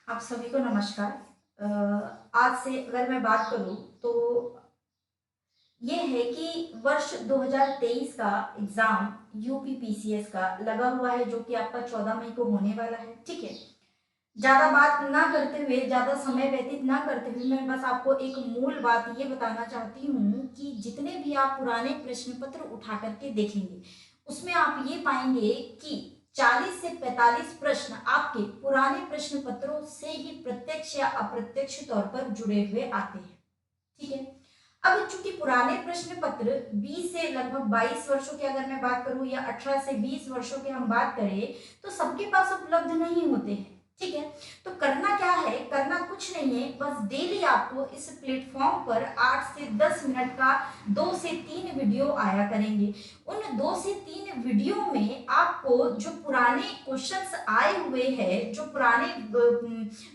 आप सभी को नमस्कार। आज से अगर मैं बात करूं तो ये है कि वर्ष 2023 का एग्जाम यूपीपीसीएस का लगा हुआ है, जो कि आपका 14 मई को होने वाला है। ठीक है, ज्यादा बात ना करते हुए, ज्यादा समय व्यतीत ना करते हुए, मैं बस आपको एक मूल बात ये बताना चाहती हूँ कि जितने भी आप पुराने प्रश्न पत्र उठा करके देखेंगे उसमें आप ये पाएंगे कि 40 से 45 प्रश्न आपके पुराने प्रश्न पत्रों से ही प्रत्यक्ष या अप्रत्यक्ष तौर पर जुड़े हुए आते हैं। ठीक है, अब चूंकि पुराने प्रश्न पत्र 20 से लगभग 22 वर्षों की अगर मैं बात करूं या 18 से 20 वर्षों की हम बात करें तो सबके पास उपलब्ध नहीं होते हैं। ठीक है, तो करना क्या है, करना कुछ नहीं है, बस डेली आपको इस प्लेटफॉर्म पर 8 से 10 मिनट का 2 से 3 वीडियो आया करेंगे। उन 2 से 3 वीडियो में आपको जो पुराने क्वेश्चंस आए हुए हैं, जो पुराने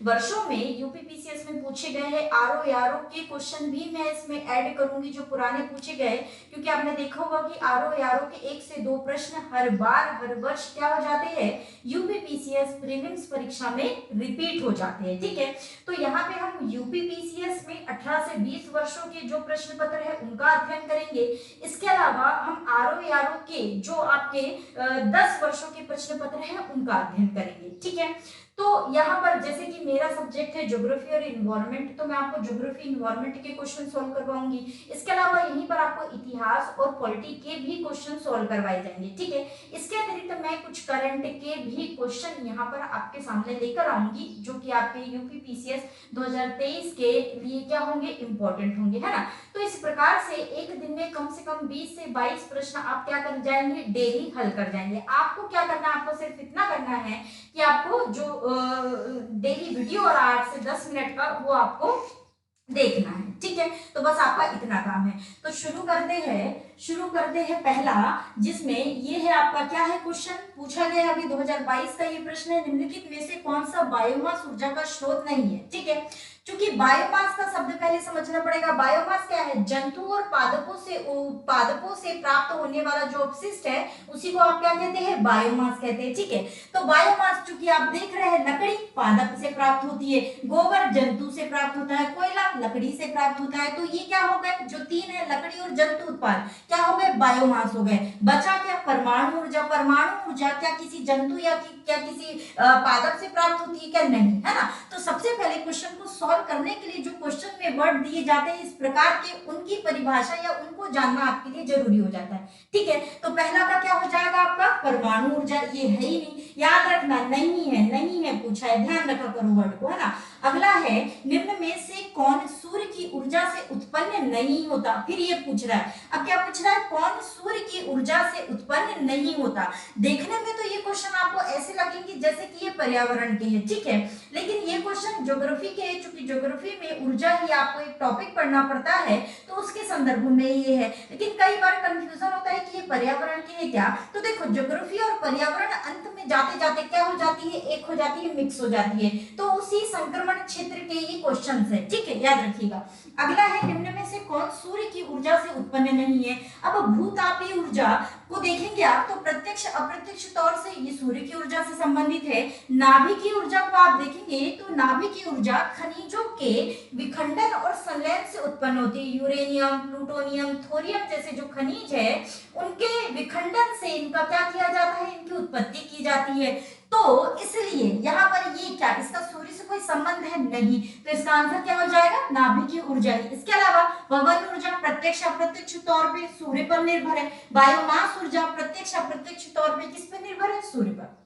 वर्षों में यूपीपीसीएस में पूछे गए हैं, आरओ यारो के क्वेश्चन भी मैं इसमें ऐड करूंगी जो पुराने पूछे गए, क्योंकि आपने देखा होगा कि आरओ यारो के 1 से 2 प्रश्न हर बार हर वर्ष क्या हो जाते हैं, यूपीपीसीएस प्रीलिम्स परीक्षा में रिपीट हो जाते हैं। ठीक है, तो यहाँ पे हम यूपीपीसीएस में 18 से 20 वर्षों के जो प्रश्न पत्र है उनका अध्ययन करेंगे। इसके अलावा हम आरओ यारो के जो आपके 10 वर्षों के प्रश्न पत्र है उनका अध्ययन करेंगे। ठीक है, तो यहाँ पर जैसे कि मेरा सब्जेक्ट है ज्योग्राफी और इन्वायरमेंट, तो मैं आपको ज्योग्राफी इन्वायरमेंट के क्वेश्चन सॉल्व करवाऊंगी। इसके अलावा यहीं पर आपको इतिहास और पॉलिटी के भी क्वेश्चन सॉल्व करवाए जाएंगे। ठीक है, इसके अतिरिक्त मैं कुछ करंट के भी क्वेश्चन यहाँ पर आपके सामने लेकर आऊंगी, जो कि आपके यूपीपीसीएस 2023 के लिए क्या होंगे, इंपॉर्टेंट होंगे, है ना। तो इस प्रकार से एक दिन में कम से कम 20 से 22 प्रश्न आप क्या कर जाएंगे, डेली हल कर जाएंगे। आपको क्या करना है, आपको सिर्फ इतना करना है कि आपको जो डेली वीडियो और 8 से 10 मिनट का वो आपको देखना है। ठीक है, तो बस आपका इतना काम है। तो शुरू करते हैं पहला, जिसमें ये है आपका क्या है, क्वेश्चन पूछा गया अभी 2022 का ये प्रश्न है, निम्नलिखित में से कौन सा बायोमास ऊर्जा का स्रोत नहीं है। ठीक है, क्योंकि बायोमास का शब्द पहले समझना पड़ेगा। बायोमास क्या है, जंतु और पादपों से प्राप्त होने वाला जो अपशिष्ट है उसी को आप क्या कहते हैं, बायोमास कहते हैं। ठीक है, तो बायोमास चूंकि आप देख रहे हैं, लकड़ी पादप से प्राप्त होती है, गोबर जंतु से प्राप्त होता है, कोयला लकड़ी से प्राप्त होता है। तो ये क्या हो गए, जो तीन है लकड़ी और जंतु उत्पाद क्या हो गए, बायोमास हो गए। बचा क्या, परमाणु ऊर्जा। परमाणु ऊर्जा क्या किसी जंतु या क्या किसी पादप से प्राप्त होती है, क्या नहीं, है ना। तो सबसे पहले क्वेश्चन को सॉल्व करने के लिए जो क्वेश्चन में वर्ड दिए जाते हैं इस प्रकार के, उनकी परिभाषा या उनको जानना आपके लिए जरूरी हो जाता है। ठीक है, तो पहला का क्या हो जाएगा आपका, परमाणु ऊर्जा। ये है ही नहीं, याद रखना, नहीं है पूछा है, ध्यान रखा करो वर्ड को, है ना। अगला है, निम्न में से कौन सूर्य की ऊर्जा से उत्पन्न नहीं होता। फिर ये पूछ रहा है, अब क्या पूछ रहा है, कौन सूर्य की ऊर्जा से उत्पन्न नहीं होता। देखने में तो ये क्वेश्चन आपको ऐसे लगेंगे जैसे कि ये पर्यावरण के हैं। ठीक है, लेकिन ये क्वेश्चन ज्योग्राफी के है, चूंकि ज्योग्राफी में ऊर्जा ही आपको एक टॉपिक पढ़ना पड़ता है तो उसके संदर्भ में ये है। लेकिन कई बार कंफ्यूजन होता है कि ये पर्यावरण के है क्या। तो देखो, ज्योग्राफी और पर्यावरण अंत में जाते जाते क्या हो जाती है, एक हो जाती है, मिक्स हो जाती है। तो उसी संक्रमण क्षेत्र के ये क्वेश्चन है। ठीक है, याद रखिएगा। अगला है, निम्न में से कौन सूर्य की ऊर्जा से उत्पन्न नहीं है। अब भूतापीय ऊर्जा को देखेंगे आप तो प्रत्यक्ष अप्रत्यक्ष तौर से ये सूर्य की ऊर्जा से संबंधित है। नाभिकीय ऊर्जा को आप देखेंगे तो नाभिकीय ऊर्जा खनिजों के विखंडन और संलयन से उत्पन्न होती है। यूरेनियम, प्लूटोनियम, थोरियम जैसे जो खनिज है उनके विखंडन से इनका क्या किया जाता है, इनकी उत्पत्ति की जाती है। तो इसलिए यहाँ पर ये क्या, इसका सूर्य से कोई संबंध है नहीं, तो इसका आंसर क्या हो जाएगा, नाभिकीय ऊर्जा ही। इसके अलावा पवन ऊर्जा प्रत्यक्ष अप्रत्यक्ष तौर पे सूर्य पर निर्भर है। बायोमास ऊर्जा प्रत्यक्ष अप्रत्यक्ष तौर पे किस पर निर्भर है, सूर्य पर।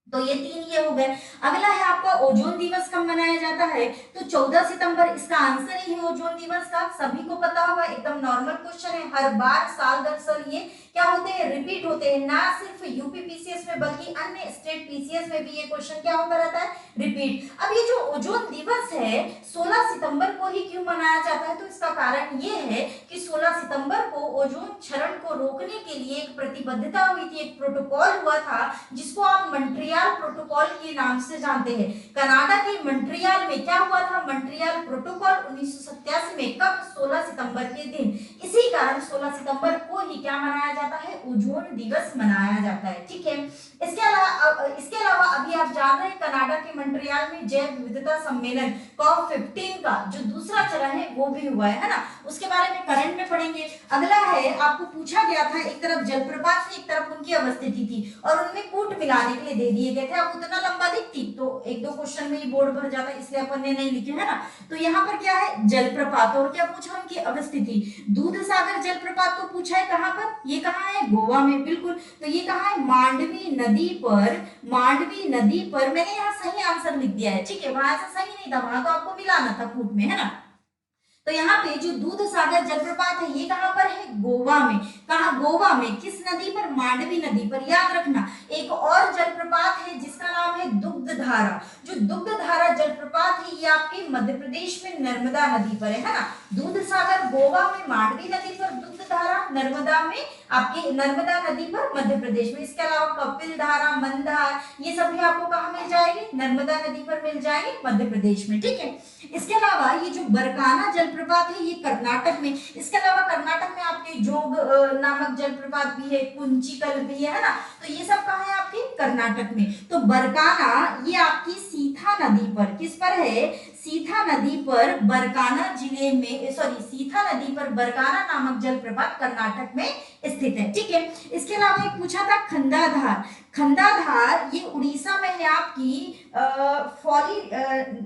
तो ये तीन ये हो गए। अगला है आपका ओजोन दिवस कब मनाया जाता है, तो 14 सितंबर इसका आंसर ही है ओजोन दिवस का। सभी को पता होगा, एकदम नॉर्मल क्वेश्चन है, हर बार साल दर साल ये क्या होते हैं, रिपीट होते हैं। ना सिर्फ यूपीपीसीएस में बल्कि अन्य स्टेट पीसीएस में भी ये क्वेश्चन क्या होता रहता है, रिपीट। अब ये जो ओजोन दिवस है 16 सितंबर को ही क्यों मनाया जाता है, तो इसका कारण ये है कि 16 सितंबर को ओजोन क्षरण को रोकने के लिए एक प्रतिबद्धता हुई थी, एक प्रोटोकॉल हुआ था जिसको आप मॉन्ट्रियल प्रोटोकॉल के नाम से जानते हैं। कनाडा के मॉन्ट्रियल में क्या हुआ था, मॉन्ट्रियल प्रोटोकॉल 1987 में, कब, 16 सितंबर के दिन। इसी कारण 16 सितंबर को ही क्या मनाया जाता है, ओजोन दिवस मनाया जाता है। ठीक है, इसके अलावा अभी आप जान रहे हैं कनाडा के मॉन्ट्रियल में जैव विविधता सम्मेलन COP15 का जो दूसरा चरण है वो भी हुआ है ना, उसके बारे में करंट में पढ़ेंगे। अगला है, आपको पूछा गया था, एक तरफ जलप्रपात थी, एक तरफ उनकी अवस्थिति थी और उनमें कूट मिलाने के लिए दे दिए गए थे। अब उतना लंबा दिखती तो एक दो क्वेश्चन में ये बोर्ड भर जाता, इसलिए अपन ने नहीं लिखे है ना। तो यहाँ पर क्या है, जलप्रपात, और क्या पूछा, उनकी अवस्थिति। दूध सागर जलप्रपात को पूछा है कहाँ पर, ये कहाँ है, गोवा में, बिल्कुल। तो ये कहाँ है, मांडवी नदी पर, मांडवी नदी पर। मैंने यहाँ सही आंसर लिख दिया है, ठीक है, वहां से सही नहीं था, वहां तो आपको मिलाना था कूट में, है ना। तो यहाँ पे जो दूध सागर जलप्रपात है ये कहाँ पर है, गोवा में। कहा, गोवा में, किस नदी पर, मांडवी नदी पर। याद रखना एक और जलप्रपात है जिसका नाम है दुग्धधारा। जो दुग्धधारा जलप्रपात है ये आपके मध्य प्रदेश में नर्मदा नदी पर है ना। दूध सागर गोवा में, मांडवी नदी पर, दुग्धधारा नर्मदा में, आपके नर्मदा नदी पर मध्य प्रदेश में। इसके अलावा कपिल धारा, मंदार, ये सब भी आपको कहाँ मिल जाएंगे, नर्मदा नदी पर मिल जाएंगे, मध्य प्रदेश में, ठीक है। इसके अलावा ये जो बरकाना जलप्रपात है ये कर्नाटक में। इसके अलावा कर्नाटक में आपके जोग नामक जलप्रपात भी है, कुंचिकल भी है ना। तो ये सब कहाँ है, आपके कर्नाटक में। तो बरकाना ये आपकी सीथा नदी पर, किस पर है, सीथा नदी पर, बरकाना जिले में, सॉरी सीथा नदी पर बरकाना नामक जलप्रपात कर्नाटक में स्थित है, ठीक है। इसके अलावा एक पूछा था खंडाधार। खंडाधार ये उड़ीसा में है आपकी फॉली,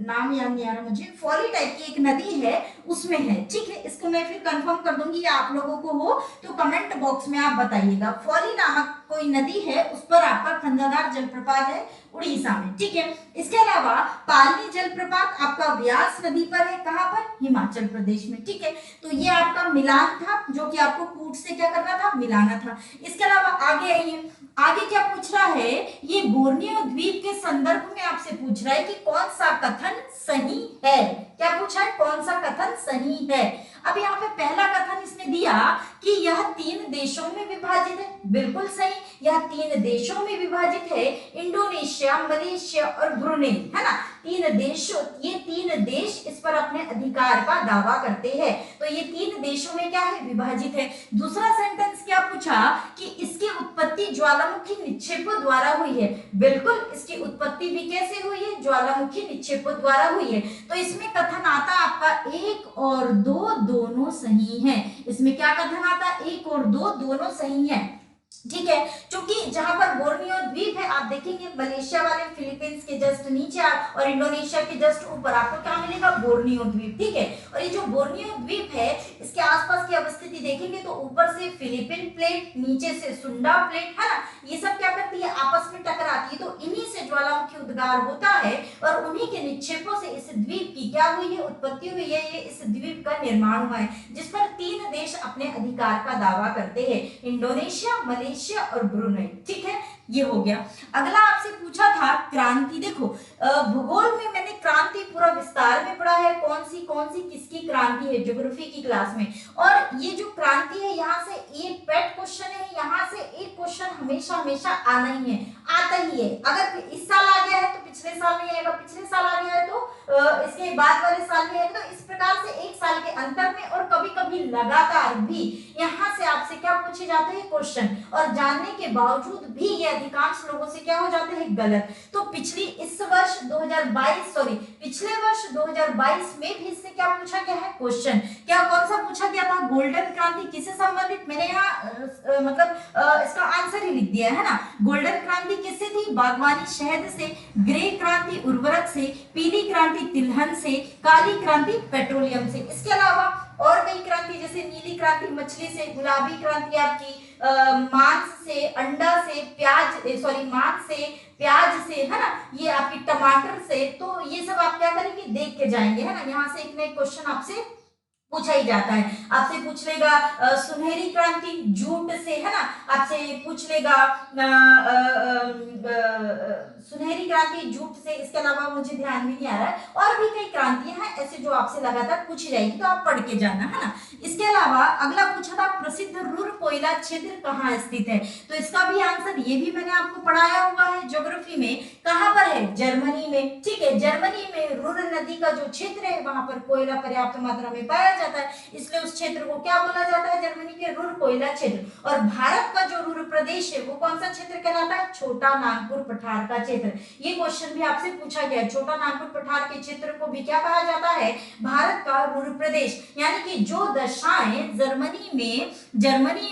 नाम याद नहीं आ रहा मुझे, फॉली टाइप की एक नदी है उसमें है, ठीक है। इसको मैं फिर कंफर्म कर दूंगी, आप लोगों को हो तो कमेंट बॉक्स में आप बताइएगा। फॉली नामक कोई नदी है उस पर आपका खंडाधार जलप्रपात है उड़ीसा में, ठीक है। इसके अलावा पालनी जलप्रपात आपका व्यास नदी पर है, कहां पर, हिमाचल प्रदेश में, ठीक है। तो ये आपका मिलान था जो कि आपको कूट से क्या करना था, मिलाना था। इसके अलावा आगे आइए, आगे क्या पूछ रहा है, ये बोर्नियो द्वीप के संदर्भ में आपसे पूछ रहा है कि कौन सा कथन सही है। क्या पूछा है, कौन सा कथन सही है। अब यहाँ पे पहला कथन इसने दिया कि यह 3 देशों में विभाजित है, बिल्कुल सही, यह 3 देशों में विभाजित है, इंडोनेशिया, मलेशिया और ब्रुनेई, है ना। 3 देशों, ये 3 देश इस पर अपने अधिकार का दावा करते हैं। तो ये 3 देशों में क्या है, विभाजित है। दूसरा सेंटेंस क्या पूछा कि इसकी उत्पत्ति ज्वालामुखी निक्षेपों द्वारा हुई है, बिल्कुल इसकी उत्पत्ति भी कैसे हुई है, ज्वालामुखी निक्षेपों द्वारा हुई है। तो इसमें कथन आता आपका 1 और 2 दोनों सही हैं। इसमें क्या कथन आता, 1 और 2 दोनों सही हैं, ठीक है। क्योंकि जहां पर बोर्नियो द्वीप है आप देखेंगे मलेशिया वाले फिलीपींस के जस्ट नीचे और इंडोनेशिया के जस्ट ऊपर आपको क्या मिलेगा, बोर्नियो द्वीप, ठीक है। और ये जो बोर्नियो द्वीप है इसके आसपास की अवस्थिति देखेंगे तो ऊपर से फिलीपीन प्लेट, नीचे से सुंडा प्लेट, है ना। ये सब क्या करती है, आपस में टकराती है, तो इन्हीं से ज्वालामुखी उद्गार होता है और उन्हीं के निक्षेपों से इस द्वीप की क्या हुई है, उत्पत्ति हुई है। ये इस द्वीप का निर्माण हुआ है जिस पर 3 देश अपने अधिकार का दावा करते हैं, इंडोनेशिया, मलेशिया और ब्रुनेई, ठीक है। ये हो गया। अगला आपसे पूछा था क्रांति। देखो भूगोल में मैंने क्रांति पूरा विस्तार में पढ़ा है, कौन सी किसकी क्रांति है, ज्योग्राफी की क्लास में। और ये जो क्रांति है यहाँ से एक पेट क्वेश्चन है, यहाँ से एक क्वेश्चन हमेशा आना ही है, आता ही है। अगर इस साल आ गया है तो पिछले साल नहीं आएगा, पिछले साल आ गया है तो इसके बाद वाले साल में आएगा। तो इस प्रकार से एक साल के अंतर में और कभी कभी लगातार भी यहाँ से आपसे क्या पूछे जाते हैं, क्वेश्चन, और जानने के बावजूद भी ये अधिकांश लोगों से क्या हो जाते हैं, गलत। तो पिछले वर्ष 2022 में भी इससे क्या पूछा गया है, क्वेश्चन। क्या कौन सा पूछा गया था, गोल्डन क्रांति किससे संबंधित, मैंने यहाँ इसका आंसर ही लिख दिया है ना। गोल्डन क्रांति किससे थी, बागवानी शहद से, ग्रे क्रांति उर्वरक से, पीली क्रांति तिलहन से, काली क्रांति पेट्रोलियम से। इसके अलावा और कई क्रांति जैसे नीली क्रांति मछली से, गुलाबी क्रांति आपकी मांस से, अंडा से, मांस से, प्याज से, है ना, ये आपकी टमाटर से। तो ये सब आप क्या करेंगे, देख के जाएंगे, है ना। यहाँ से एक ना एक क्वेश्चन आपसे पूछा ही जाता है। आपसे पूछ लेगा सुनहरी क्रांति जूट से, है ना, आपसे पूछ लेगा सुनहरी क्रांति जूट से। इसके अलावा मुझे ध्यान भी नहीं आ रहा है, और भी कई क्रांतियां हैं ऐसे जो आपसे लगातार पूछी जाएगी, तो आप पढ़ के जाना, है ना। इसके अलावा अगला पूछा था प्रसिद्ध रुर कोयला क्षेत्र कहाँ स्थित है। तो इसका भी आंसर ये भी मैंने आपको पढ़ाया हुआ है ज्योग्राफी में, कहाँ पर है, जर्मनी में, ठीक है। जर्मनी में रुर नदी का जो क्षेत्र है वहां पर कोयला पर्याप्त मात्रा में पाया जाता है, इसलिए उस क्षेत्र को क्या बोला जाता है, जर्मनी के रुhr कोयला क्षेत्र। और भारत का जो रुhr प्रदेश है वो कौन सा क्षेत्र कहलाता है, छोटा नागपुर पठार का क्षेत्र। ये क्वेश्चन भी आपसे पूछा गया है, छोटा नागपुर पठार के क्षेत्र को भी क्या कहा जाता है, भारत का रुhr प्रदेश। यानी कि जो दशाएं जर्मनी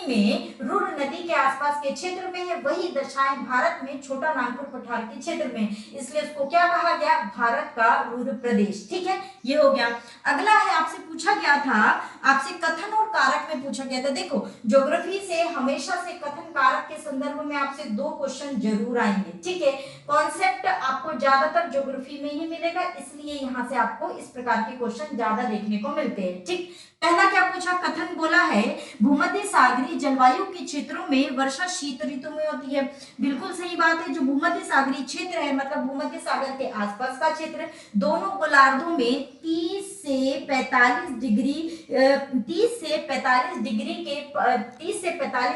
में रुhr नदी के आसपास के क्षेत्र में है, वही दशाएं भारत में छोटा नागपुर पठार के क्षेत्र में, इसलिए उसको क्या कहा गया, भारत का रुhr प्रदेश। ठीक है, ये हो गया। अगला है, आपसे पूछा गया था, आपसे कथन और कारक में पूछा गया था। देखो ज्योग्राफी से हमेशा से कथन कारक के संदर्भ में आपसे 2 क्वेश्चन जरूर आएंगे। ठीक है, कॉन्सेप्ट आपको ज्यादातर ज्योग्राफी में ही मिलेगा, इसलिए यहाँ से आपको इस प्रकार के क्वेश्चन ज्यादा देखने को मिलते हैं। ठीक, पहला क्या पूछा, कथन बोला है भूमध्य सागरीय जलवायु के क्षेत्रों में वर्षा शीत ऋतु में होती है। बिल्कुल सही बात है, जो भूमध्य सागरीय क्षेत्र है मतलब भूमध्य सागर के आसपास का क्षेत्र, दोनों गोलार्धों में 30 से 45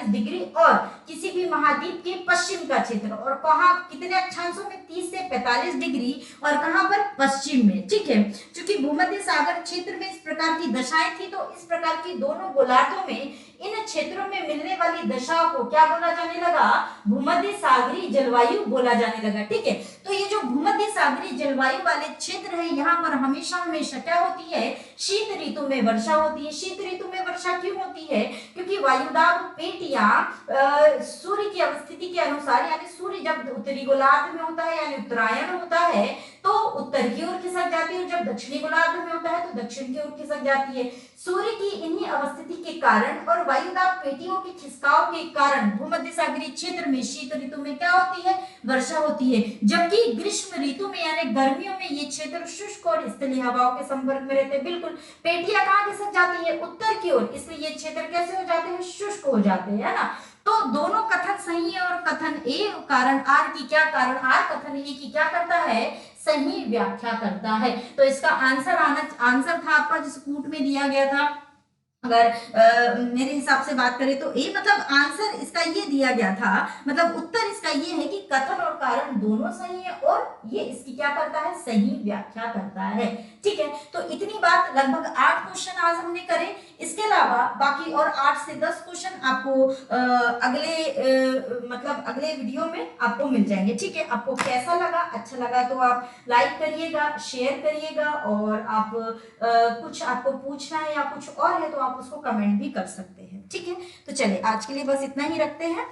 डिग्री और किसी भी महाद्वीप के पश्चिम का क्षेत्र, और कहाँ कितने अक्षांशों में, 30 से 45 डिग्री, और कहाँ पर, पश्चिम में। ठीक है, क्योंकि भूमध्य सागर क्षेत्र में इस प्रकार की दशाएं थी, तो इस प्रकार की दोनों गोलार्धों में इन क्षेत्रों में मिलने वाली दशाओं को क्या बोला जाने लगा, भूमध्य सागरीय जलवायु बोला जाने लगा। ठीक है, तो ये जो भूमध्य सागरीय जलवायु वाले क्षेत्र है, यहाँ पर हमेशा क्या होती है, शीत ऋतु में वर्षा होती है। शीत ऋतु में वर्षा क्यों होती है, क्योंकि वायुदाब पेटियां सूर्य की अवस्थिति के अनुसार, यानी सूर्य जब उत्तरी गोलार्ध में होता है यानी उत्तरायण होता है तो उत्तर की ओर खिसक जाती है, और जब दक्षिणी गोलार्ध में होता है तो दक्षिण की ओर खिसक जाती है। सूर्य की इन्हीं अवस्थिति के कारण और वायुदाब पेटियों के खिसकाव के कारण भूमध्य सागरीय क्षेत्र में शीत ऋतु में क्या होती है, वर्षा होती है। जबकि ग्रीष्म ऋतु में यानी गर्मियों में ये क्षेत्र शुष्क और स्थलीय हवाओं के संपर्क में रहते हैं। बिल्कुल, पेटियां कहाँ खिसक जाती है, उत्तर की ओर, इसलिए ये क्षेत्र कैसे हो जाते हैं, शुष्क हो जाते हैं, है ना। तो दोनों कथन सही है, और कथन ए कारण आर की क्या कारण आर कथन ए की क्या करता है, सही व्याख्या करता है। तो इसका आंसर था आपका जिस कूट में दिया गया था, अगर मेरे हिसाब से बात करें तो ए मतलब आंसर इसका ये दिया गया था, मतलब उत्तर इसका ये है कि कथन और कारण दोनों सही है, और ये इसकी क्या करता है, सही व्याख्या करता है। ठीक है, तो इतनी बात, लगभग 8 क्वेश्चन आज हमने करे। इसके अलावा बाकी और 8 से 10 क्वेश्चन आपको अगले वीडियो में आपको मिल जाएंगे। ठीक है, आपको कैसा लगा, अच्छा लगा तो आप लाइक करिएगा, शेयर करिएगा, और आप कुछ आपको पूछना है या कुछ और है तो आप उसको कमेंट भी कर सकते हैं। ठीक है, तो चलिए आज के लिए बस इतना ही रखते हैं।